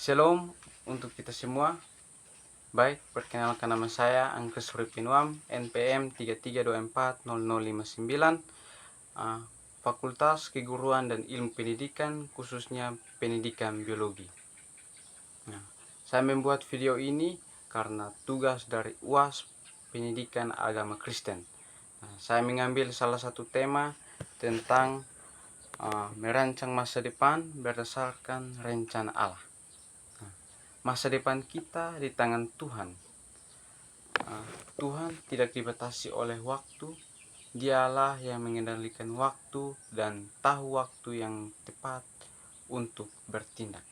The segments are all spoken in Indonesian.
Shalom untuk kita semua. Baik, perkenalkan nama saya Angkes Ripinwam, NPM 33240059, Fakultas Keguruan dan Ilmu Pendidikan, khususnya Pendidikan Biologi. Nah, saya membuat video ini karena tugas dari UAS Pendidikan Agama Kristen. Saya mengambil salah satu tema tentang merancang masa depan berdasarkan rencana Allah. Masa depan kita di tangan Tuhan. Tuhan tidak dibatasi oleh waktu. Dialah yang mengendalikan waktu dan tahu waktu yang tepat untuk bertindak.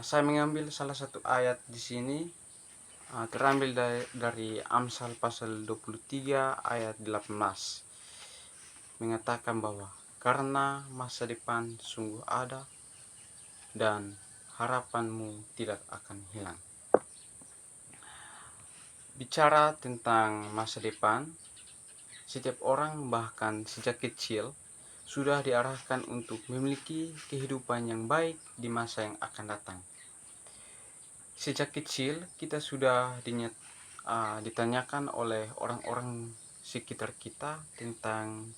Saya mengambil salah satu ayat di sini, terambil dari Amsal pasal 23 ayat 18. Mengatakan bahwa karena masa depan sungguh ada dan harapanmu tidak akan hilang. Bicara tentang masa depan, setiap orang bahkan sejak kecil sudah diarahkan untuk memiliki kehidupan yang baik di masa yang akan datang. Sejak kecil kita sudah ditanyakan oleh orang-orang sekitar kita tentang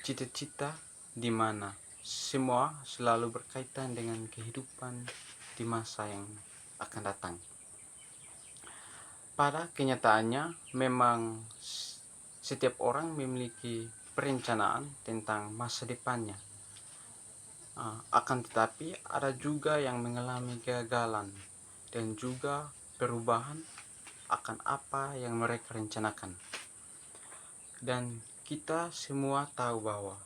cita-cita, di mana semua selalu berkaitan dengan kehidupan di masa yang akan datang. Pada kenyataannya memang setiap orang memiliki perencanaan tentang masa depannya. Akan tetapi ada juga yang mengalami kegagalan dan juga perubahan akan apa yang mereka rencanakan. Dan kita semua tahu bahwa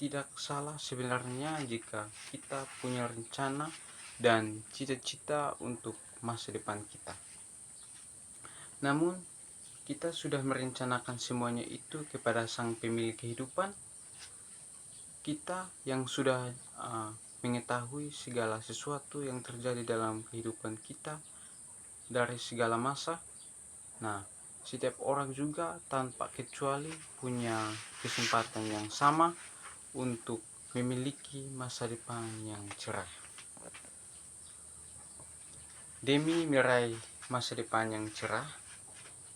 tidak salah sebenarnya jika kita punya rencana dan cita-cita untuk masa depan kita. Namun, kita sudah merencanakan semuanya itu kepada Sang Pemilik kehidupan. Kita yang sudah mengetahui segala sesuatu yang terjadi dalam kehidupan kita dari segala masa. Nah, setiap orang juga tanpa kecuali punya kesempatan yang sama untuk memiliki masa depan yang cerah. Demi meraih masa depan yang cerah,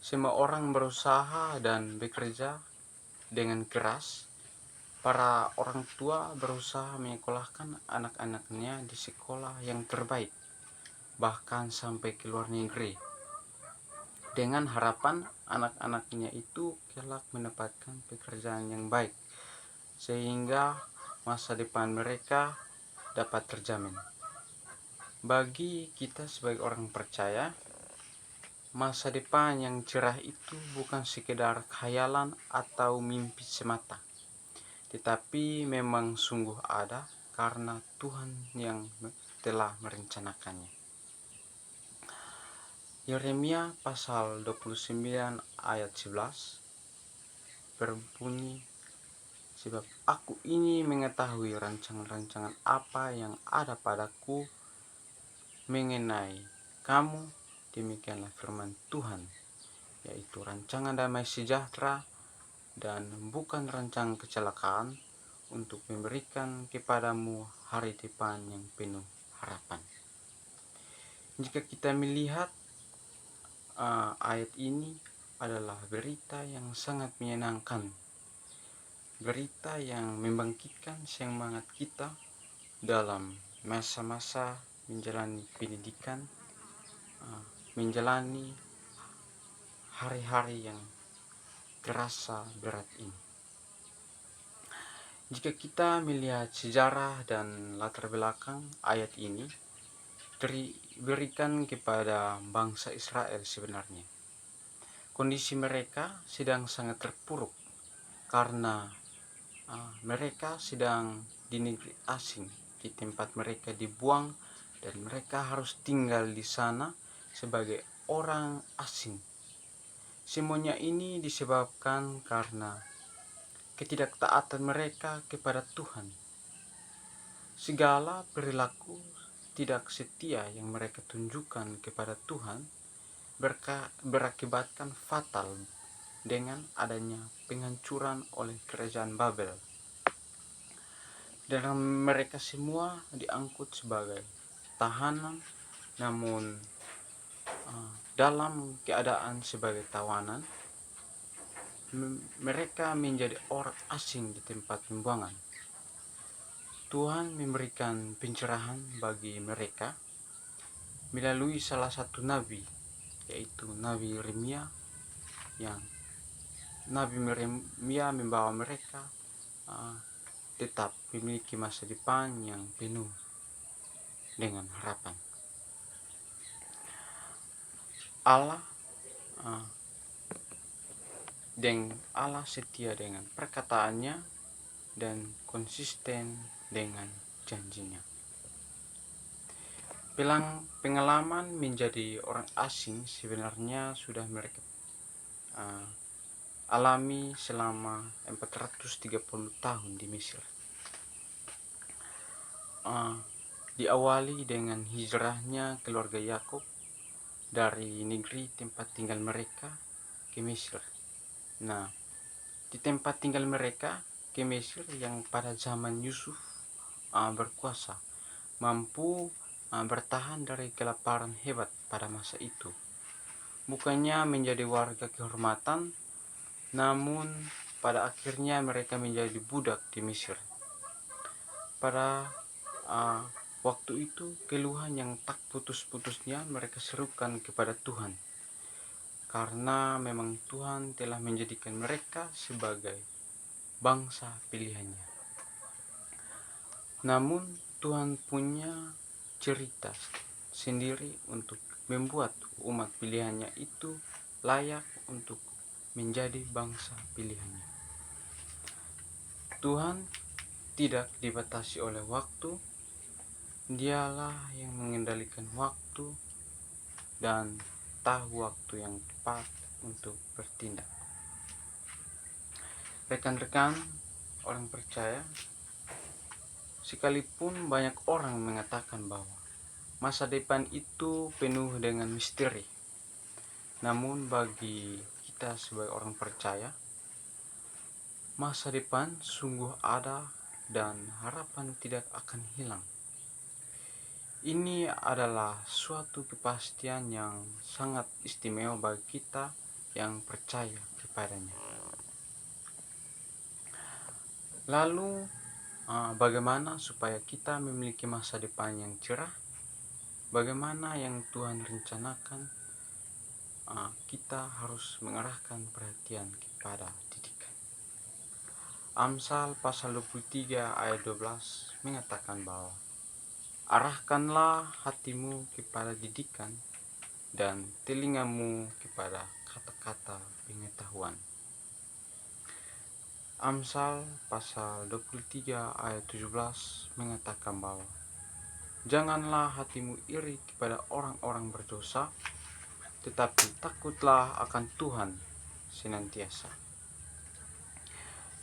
semua orang berusaha dan bekerja dengan keras. Para orang tua berusaha menyekolahkan anak-anaknya di sekolah yang terbaik, bahkan sampai ke luar negeri, dengan harapan anak-anaknya itu kelak mendapatkan pekerjaan yang baik, sehingga masa depan mereka dapat terjamin. Bagi kita sebagai orang percaya, masa depan yang cerah itu bukan sekedar khayalan atau mimpi semata, tetapi memang sungguh ada karena Tuhan yang telah merencanakannya. Yeremia pasal 29 ayat 11 berbunyi, sebab aku ini mengetahui rancangan-rancangan apa yang ada padaku mengenai kamu, demikianlah firman Tuhan, yaitu rancangan damai sejahtera dan bukan rancangan kecelakaan, untuk memberikan kepadamu hari depan yang penuh harapan. Jika kita melihat ayat ini adalah berita yang sangat menyenangkan, berita yang membangkitkan semangat kita dalam masa-masa menjalani pendidikan, menjalani hari-hari yang terasa berat ini. Jika kita melihat sejarah dan latar belakang ayat ini diberikan kepada bangsa Israel, sebenarnya kondisi mereka sedang sangat terpuruk karena mereka sedang di negeri asing, di tempat mereka dibuang dan mereka harus tinggal di sana sebagai orang asing. Semuanya ini disebabkan karena ketidaktaatan mereka kepada Tuhan. Segala perilaku tidak setia yang mereka tunjukkan kepada Tuhan berakibatkan fatal dengan adanya penghancuran oleh kerajaan Babel. Dan mereka semua diangkut sebagai tahanan, namun dalam keadaan sebagai tawanan, mereka menjadi orang asing di tempat pembuangan. Tuhan memberikan pencerahan bagi mereka melalui salah satu nabi, yaitu Nabi Yeremia, yang Nabi Yeremia membawa mereka tetap memiliki masa depan yang penuh dengan harapan. Allah Allah setia dengan perkataannya dan konsisten dengan janjinya. Pengalaman menjadi orang asing sebenarnya sudah mereka alami selama 430 tahun di Mesir. Diawali dengan hijrahnya keluarga Yakub dari negeri tempat tinggal mereka ke Mesir. Nah, di tempat tinggal mereka ke Mesir yang pada zaman Yusuf berkuasa, mampu bertahan dari kelaparan hebat pada masa itu. Bukannya menjadi warga kehormatan, namun pada akhirnya mereka menjadi budak di Mesir. Pada waktu itu keluhan yang tak putus-putusnya mereka serukan kepada Tuhan, karena memang Tuhan telah menjadikan mereka sebagai bangsa pilihannya. Namun Tuhan punya cerita sendiri untuk membuat umat pilihannya itu layak untuk menjadi bangsa pilihannya. Tuhan tidak dibatasi oleh waktu. Dialah yang mengendalikan waktu dan tahu waktu yang tepat untuk bertindak. Rekan-rekan orang percaya, sekalipun banyak orang mengatakan bahwa masa depan itu penuh dengan misteri, namun bagi kita sebagai orang percaya, masa depan sungguh ada dan harapan tidak akan hilang. Ini adalah suatu kepastian yang sangat istimewa bagi kita yang percaya kepadanya. Lalu, bagaimana supaya kita memiliki masa depan yang cerah? Bagaimana yang Tuhan rencanakan? Kita harus mengarahkan perhatian kepada didikan. Amsal pasal 23 ayat 12 mengatakan bahwa arahkanlah hatimu kepada didikan dan telingamu kepada kata-kata pengetahuan. Amsal pasal 23 ayat 17 mengatakan bahwa janganlah hatimu iri kepada orang-orang berdosa, tetapi takutlah akan Tuhan senantiasa.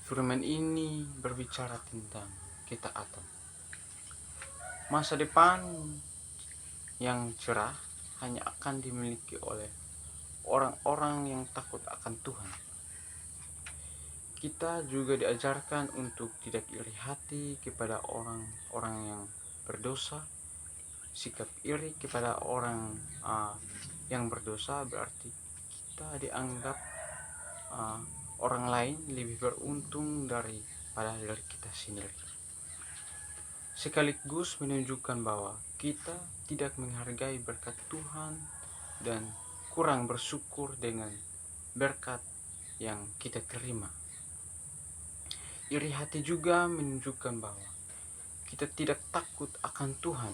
Firman ini berbicara tentang ketaatan. Masa depan yang cerah hanya akan dimiliki oleh orang-orang yang takut akan Tuhan. Kita juga diajarkan untuk tidak iri hati kepada orang-orang yang berdosa. Sikap iri kepada orang yang berdosa berarti kita dianggap orang lain lebih beruntung daripada dari kita sendiri. Sekaligus menunjukkan bahwa kita tidak menghargai berkat Tuhan dan kurang bersyukur dengan berkat yang kita terima. Iri hati juga menunjukkan bahwa kita tidak takut akan Tuhan.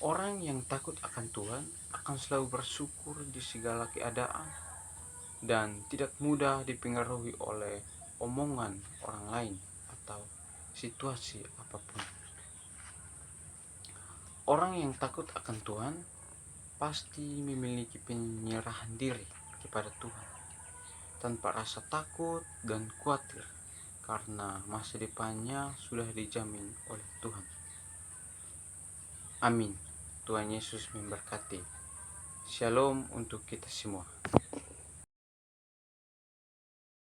Orang yang takut akan Tuhan akan selalu bersyukur di segala keadaan dan tidak mudah dipengaruhi oleh omongan orang lain atau situasi apapun. Orang yang takut akan Tuhan pasti memiliki penyerahan diri kepada Tuhan tanpa rasa takut dan khawatir, karena masa depannya sudah dijamin oleh Tuhan. Amin. Tuhan Yesus memberkati. Shalom untuk kita semua.